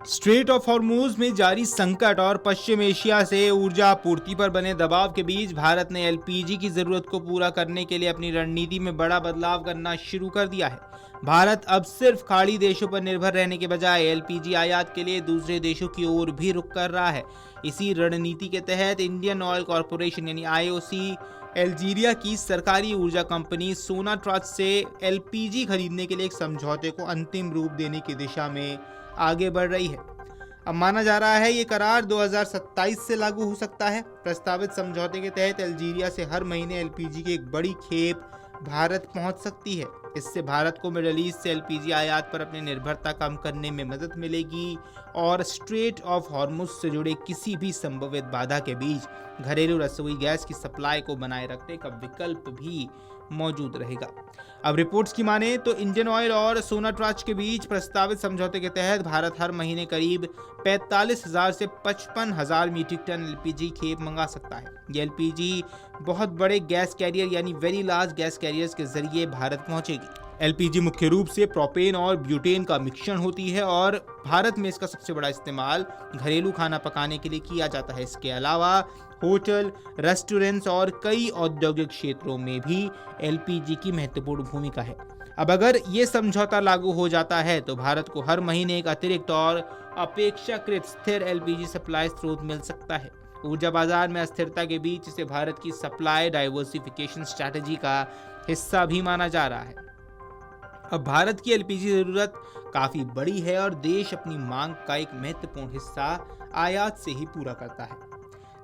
Straight of Hormuz में जारी संकट और पश्चिम एशिया से ऊर्जा आपूर्ति पर बने दबाव के बीच भारत ने एलपीजी की जरूरत को पूरा करने के लिए अपनी रणनीति में बड़ा बदलाव करना शुरू कर दिया है। भारत अब सिर्फ खाड़ी देशों पर निर्भर रहने के बजाय एलपीजी आयात के लिए दूसरे देशों की ओर भी रुख कर रहा है। इसी रणनीति के तहत इंडियन ऑयल कॉरपोरेशन यानी आईओसी अल्जीरिया की सरकारी ऊर्जा कंपनी सोनाट्राच से एलपीजी खरीदने के लिए एक समझौते को अंतिम रूप देने की दिशा में आगे बढ़ रही है। अब माना जा रहा है ये करार 2027 से लागू हो सकता है। प्रस्तावित समझौते के तहत अल्जीरिया से हर महीने एलपीजी की एक बड़ी खेप भारत पहुंच सकती है। इससे भारत को मिडल ईस्ट से एलपीजी आयात पर अपनी निर्भरता कम करने में मदद मिलेगी और स्ट्रेट ऑफ हॉर्मुज से जुड़े किसी भी संभावित बाधा के बीच घरेलू रसोई गैस की सप्लाई को बनाए रखने का विकल्प भी मौजूद रहेगा। अब रिपोर्ट्स की माने तो इंडियन ऑयल और सोनाट्राच के बीच प्रस्तावित समझौते के तहत भारत हर महीने करीब 45,000 से 55,000 मीट्रिक टन एलपीजी खेप मंगा सकता है। ये एलपीजी बहुत बड़े गैस कैरियर यानी वेरी लार्ज गैस कैरियर्स के जरिए भारत पहुंचेगी। एलपीजी मुख्य रूप से प्रोपेन और ब्यूटेन का मिश्रण होती है और भारत में इसका सबसे बड़ा इस्तेमाल घरेलू खाना पकाने के लिए किया जाता है। इसके अलावा होटल, रेस्टोरेंट्स और कई औद्योगिक क्षेत्रों में भी एलपीजी की महत्वपूर्ण भूमिका है। अब अगर ये समझौता लागू हो जाता है तो भारत को हर महीने एक अतिरिक्त और अपेक्षाकृत स्थिर एलपीजी सप्लाई स्रोत मिल सकता है। ऊर्जा बाजार में अस्थिरता के बीच इसे भारत की सप्लाई डाइवर्सिफिकेशन स्ट्रैटेजी का हिस्सा भी माना जा रहा है। अब भारत की एलपीजी जरूरत काफी बड़ी है और देश अपनी मांग का एक महत्वपूर्ण हिस्सा आयात से ही पूरा करता है।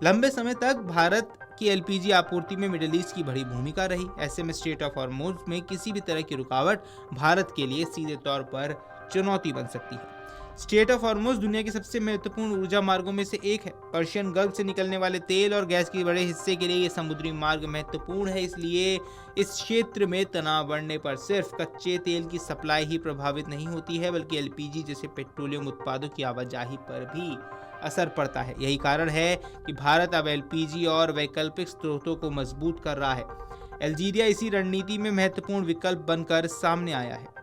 लंबे समय तक भारत की एलपीजी आपूर्ति में मिडिल ईस्ट की बड़ी भूमिका रही। ऐसे में स्ट्रेट ऑफ हॉर्मुज में किसी भी तरह की रुकावट भारत के लिए सीधे तौर पर चुनौती बन सकती है। स्ट्रेट ऑफ हॉर्मुज दुनिया के सबसे महत्वपूर्ण ऊर्जा मार्गों में से एक है। पर्शियन गल्फ से निकलने वाले तेल और गैस के बड़े हिस्से के लिए ये समुद्री मार्ग महत्वपूर्ण है। इसलिए इस क्षेत्र में तनाव बढ़ने पर सिर्फ कच्चे तेल की सप्लाई ही प्रभावित नहीं होती है, बल्कि एलपीजी जैसे पेट्रोलियम उत्पादों की आवाजाही पर भी असर पड़ता है। यही कारण है कि भारत अब एलपीजी और वैकल्पिक स्रोतों को मजबूत कर रहा है। अल्जीरिया इसी रणनीति में महत्वपूर्ण विकल्प बनकर सामने आया है।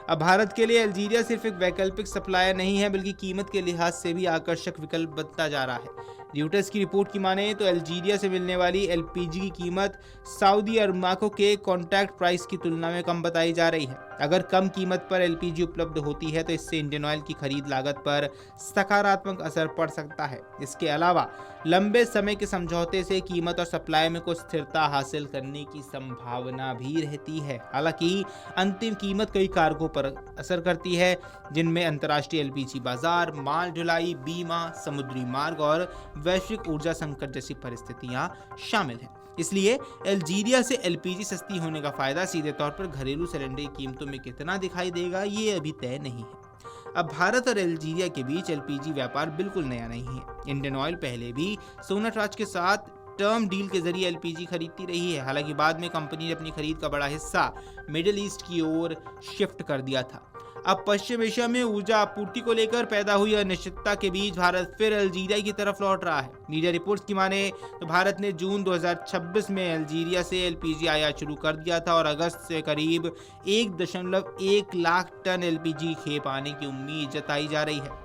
अब भारत के लिए अल्जीरिया सिर्फ एक वैकल्पिक सप्लायर नहीं है, बल्कि कीमत के लिहाज से भी आकर्षक विकल्प बनता जा रहा है। र्यूटर्स की रिपोर्ट की माने तो अल्जीरिया से मिलने वाली एलपीजी की कीमत सऊदी अराम्को के कॉन्ट्रैक्ट प्राइस की तुलना में कम बताई जा रही है। अगर कम कीमत पर एलपीजी उपलब्ध होती है तो इससे इंडियन ऑयल की खरीद लागत पर सकारात्मक असर पड़ सकता है। इसके अलावा लंबे समय के समझौते से कीमत और सप्लाई में कुछ स्थिरता हासिल करने की संभावना भी रहती है। हालांकि अंतिम कीमत कई कारकों पर असर करती है, जिनमें अंतर्राष्ट्रीय एलपीजी बाजार, माल ढुलाई, बीमा, समुद्री मार्ग और वैश्विक ऊर्जा संकट जैसी परिस्थितियां शामिल हैं। इसलिए अल्जीरिया से एलपीजी सस्ती होने का फायदा सीधे तौर पर घरेलू सिलेंडर की कीमतों में कितना दिखाई देगा, ये अभी तय नहीं है। अब भारत और अल्जीरिया के बीच एलपीजी व्यापार बिल्कुल नया नहीं है। इंडियन ऑयल पहले भी सोनाट्राच के साथ टर्म डील के जरिए एलपीजी खरीदती रही है। हालांकि बाद में कंपनी ने अपनी खरीद का बड़ा हिस्सा मिडिल ईस्ट की ओर शिफ्ट कर दिया था। अब पश्चिम एशिया में ऊर्जा आपूर्ति को लेकर पैदा हुई अनिश्चितता के बीच भारत फिर अल्जीरिया की तरफ लौट रहा है। मीडिया रिपोर्ट्स की माने तो भारत ने जून 2026 में अल्जीरिया से एलपीजी आयात शुरू कर दिया था और अगस्त से करीब 1.1 लाख टन एलपीजी खेप आने की उम्मीद जताई जा रही है।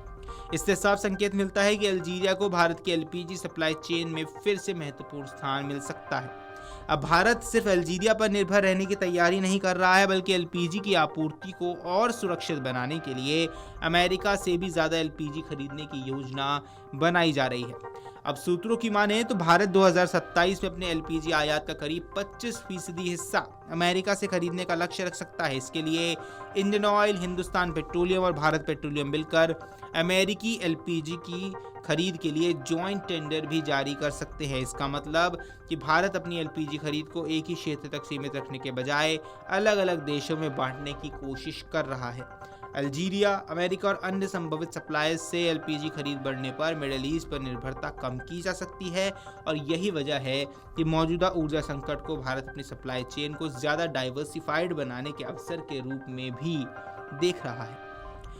इससे साफ संकेत मिलता है कि अल्जीरिया को भारत की एलपीजी सप्लाई चेन में फिर से महत्वपूर्ण स्थान मिल सकता है। अब भारत सिर्फ अल्जीरिया पर निर्भर रहने की तैयारी नहीं कर रहा है, बल्कि एलपीजी की आपूर्ति को और सुरक्षित बनाने के लिए अमेरिका से भी ज्यादा एलपीजी खरीदने की योजना बनाई जा रही है। अब सूत्रों की माने तो भारत 2027 में अपने एलपीजी आयात का करीब 25% हिस्सा अमेरिका से खरीदने का लक्ष्य रख सकता है। इसके लिए इंडियन ऑयल, हिंदुस्तान पेट्रोलियम और भारत पेट्रोलियम मिलकर अमेरिकी एलपीजी की खरीद के लिए जॉइंट टेंडर भी जारी कर सकते हैं। इसका मतलब कि भारत अपनी एलपीजी खरीद को एक ही क्षेत्र तक सीमित रखने के बजाय अलग अलग देशों में बांटने की कोशिश कर रहा है। अल्जीरिया, अमेरिका और अन्य संभावित सप्लायर्स से एलपीजी खरीद बढ़ने पर मिडिल ईस्ट पर निर्भरता कम की जा सकती है और यही वजह है कि मौजूदा ऊर्जा संकट को भारत अपनी सप्लाई चेन को ज़्यादा डाइवर्सिफाइड बनाने के अवसर के रूप में भी देख रहा है।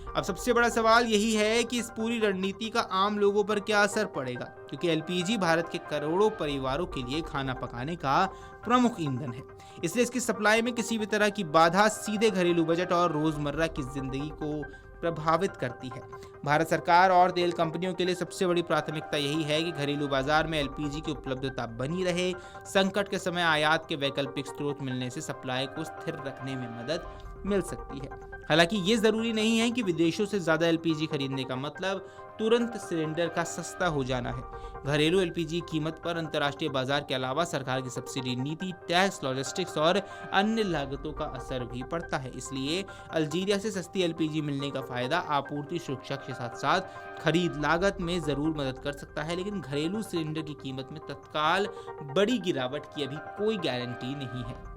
अब सबसे बड़ा सवाल यही है कि इस पूरी रणनीति का आम लोगों पर क्या असर पड़ेगा, क्योंकि एलपीजी भारत के करोड़ों परिवारों के लिए खाना पकाने का प्रमुख ईंधन है। इसलिए इसकी सप्लाई में किसी भी तरह की बाधा सीधे घरेलू बजट और रोजमर्रा की जिंदगी को प्रभावित करती है। भारत सरकार और तेल कंपनियों के लिए सबसे बड़ी प्राथमिकता यही है कि घरेलू बाजार में एलपीजी की उपलब्धता बनी रहे। संकट के समय आयात के वैकल्पिक स्रोत मिलने से सप्लाई को स्थिर रखने में मदद मिल सकती है। हालांकि ये जरूरी नहीं है कि विदेशों से ज्यादा एलपीजी खरीदने का मतलब तुरंत सिलेंडर का सस्ता हो जाना है। घरेलू एलपीजी कीमत पर अंतर्राष्ट्रीय बाजार के अलावा सरकार की सब्सिडी नीति, टैक्स, लॉजिस्टिक्स और अन्य लागतों का असर भी पड़ता है। इसलिए अल्जीरिया से सस्ती एलपीजी मिलने का फायदा आपूर्ति सुरक्षा के साथ साथ खरीद लागत में जरूर मदद कर सकता है, लेकिन घरेलू सिलेंडर की कीमत में तत्काल बड़ी गिरावट की अभी कोई गारंटी नहीं है।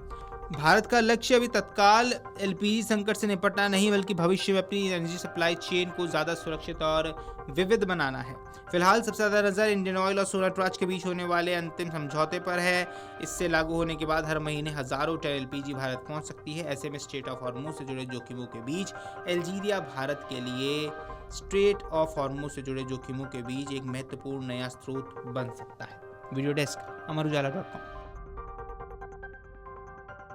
भारत का लक्ष्य अभी तत्काल एलपीजी संकट से निपटना नहीं, बल्कि भविष्य में अपनी एनर्जी सप्लाई चेन को ज़्यादा सुरक्षित और विविध बनाना है। फिलहाल सबसे ज़्यादा नज़र इंडियन ऑयल और सोनाट्राच के बीच होने वाले अंतिम समझौते पर है। इससे लागू होने के बाद हर महीने हज़ारों टन एलपीजी भारत पहुंच सकती है। ऐसे में स्ट्रेट ऑफ हॉर्मुज से जुड़े जोखिमों के बीच अल्जीरिया भारत के लिए स्ट्रेट ऑफ हॉर्मुज से जुड़े जोखिमों के बीच एक महत्वपूर्ण नया स्रोत बन सकता है। वीडियो डेस्क अमरुजाला.com।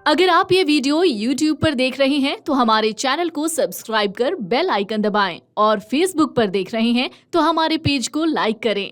अगर आप ये वीडियो YouTube पर देख रहे हैं तो हमारे चैनल को सब्सक्राइब कर बेल आइकन दबाएं और Facebook पर देख रहे हैं तो हमारे पेज को लाइक करें।